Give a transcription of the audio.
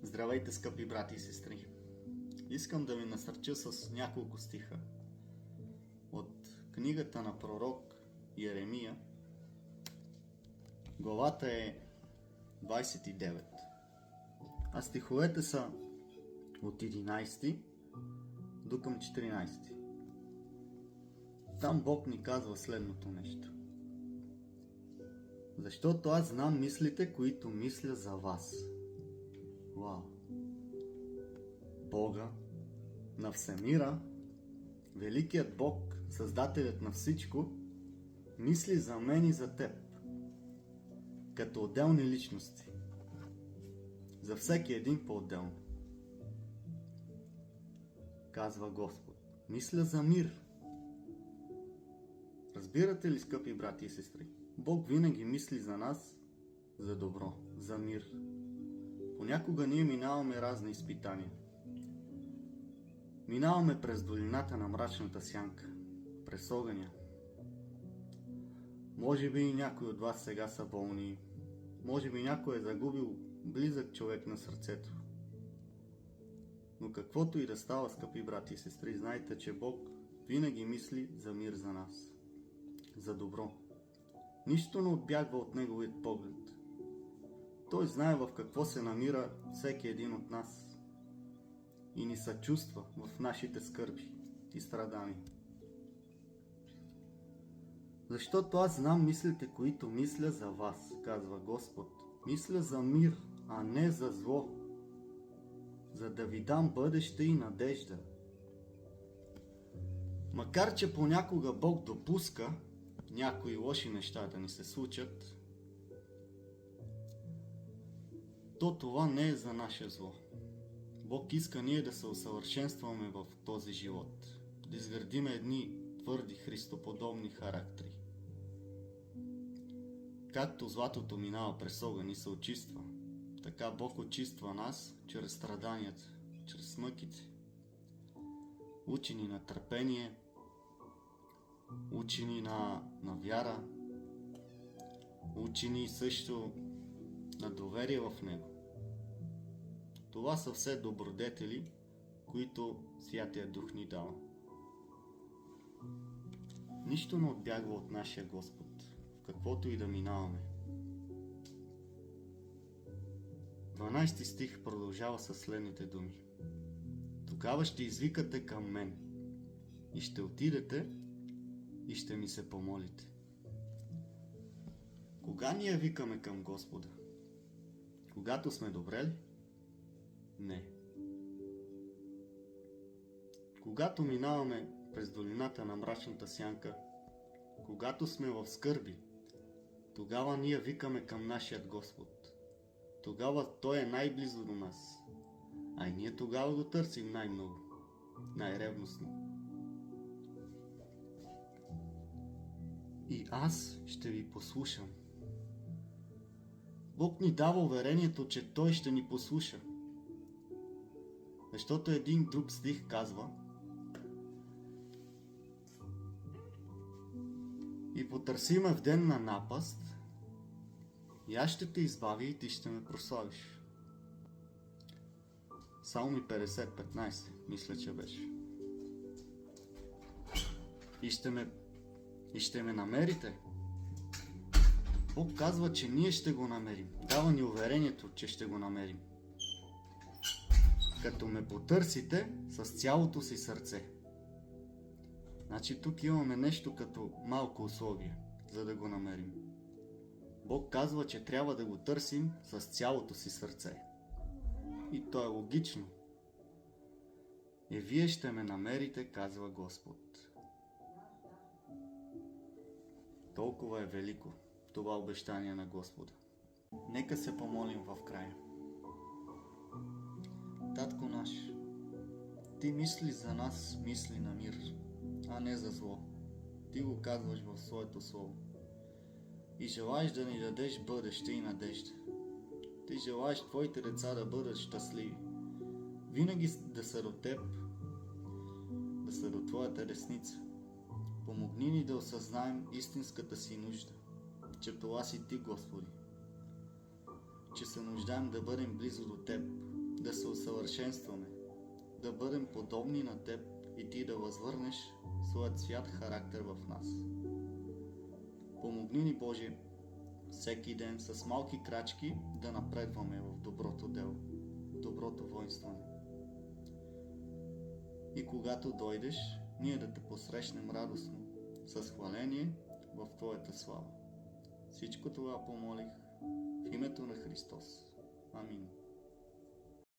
Здравейте, скъпи брати и сестри! Искам да ви насърча с няколко стиха от книгата на пророк Йеремия. Главата е 29, а стиховете са от 11 до към 14. Там Бог ни казва следното нещо. Защото аз знам мислите, които мисля за вас. Вау! Бога на всемира, великият Бог, създателят на всичко, мисли за мен и за теб, като отделни личности, за всеки един по-отделно. Казва Господ, мисля за мир. Разбирате ли, скъпи брати и сестри? Бог винаги мисли за нас, за добро, за мир. Понякога ние минаваме разни изпитания. Минаваме през долината на мрачната сянка, през огъня. Може би и някой от вас сега са болни. Може би някой е загубил близък човек на сърцето. Но каквото и да става, скъпи брати и сестри, знайте, че Бог винаги мисли за мир за нас, за добро. Нищо не отбягва от Неговият поглед. Той знае в какво се намира всеки един от нас и ни съчувства в нашите скърби и страдания. Защото аз знам мислите, които мисля за вас, казва Господ. Мисля за мир, а не за зло, за да ви дам бъдеще и надежда. Макар че понякога Бог допуска някои лоши неща да ни се случат, то това не е за наше зло. Бог иска ние да се усъвършенстваме в този живот, да изградим едни твърди христоподобни характери. Както златото минава през огън и се очиства, така Бог очиства нас чрез страданията, чрез мъките. Учи ни на търпение, учи ни на вяра, учи ни също на доверие в Него. Това са все добродетели, които Святия Дух ни дава. Нищо не отбягва от нашия Господ, в каквото и да минаваме. 12 стих продължава със следните думи. Тогава ще извикате към мен и ще отидете и ще ми се помолите. Кога ние викаме към Господа? Когато сме добре ли? Не. Когато минаваме през долината на мрачната сянка, когато сме в скърби, тогава ние викаме към нашият Господ. Тогава Той е най-близо до нас, а и ние тогава го търсим най-много, най-ревностно. И аз ще ви послушам. Бог ни дава уверението, че Той ще ни послуша. Защото един друг стих казва: и потърси ме в ден на напаст, и аз ще те избавя и ти ще ме прославиш. Псалми 50:15, мисля, че беше. И ще ме намерите. Бог казва, че ние ще го намерим. Дава ни уверението, че ще го намерим. Като ме потърсите с цялото си сърце. Значи тук имаме нещо като малко условие, за да го намерим. Бог казва, че трябва да го търсим с цялото си сърце. И то е логично. И вие ще ме намерите, казва Господ. Толкова е велико това обещание на Господа. Нека се помолим в края. Татко наш, Ти мисли за нас мисли на мир, а не за зло. Ти го казваш в Своето Слово. И желаеш да ни дадеш бъдеще и надежда. Ти желаеш Твоите деца да бъдат щастливи. Винаги да са до Теб, да са до Твоята десница. Помогни ни да осъзнаем истинската си нужда, че това си Ти, Господи. Че се нуждаем да бъдем близо до Теб, да се усъвършенстваме, да бъдем подобни на Теб и Ти да възвърнеш своят свят характер в нас. Помогни ни, Боже, всеки ден с малки крачки да напредваме в доброто дело, в доброто воинстване. И когато дойдеш, ние да те посрещнем радостно, с хваление в Твоята слава. Всичко това помолих в името на Христос. Амин.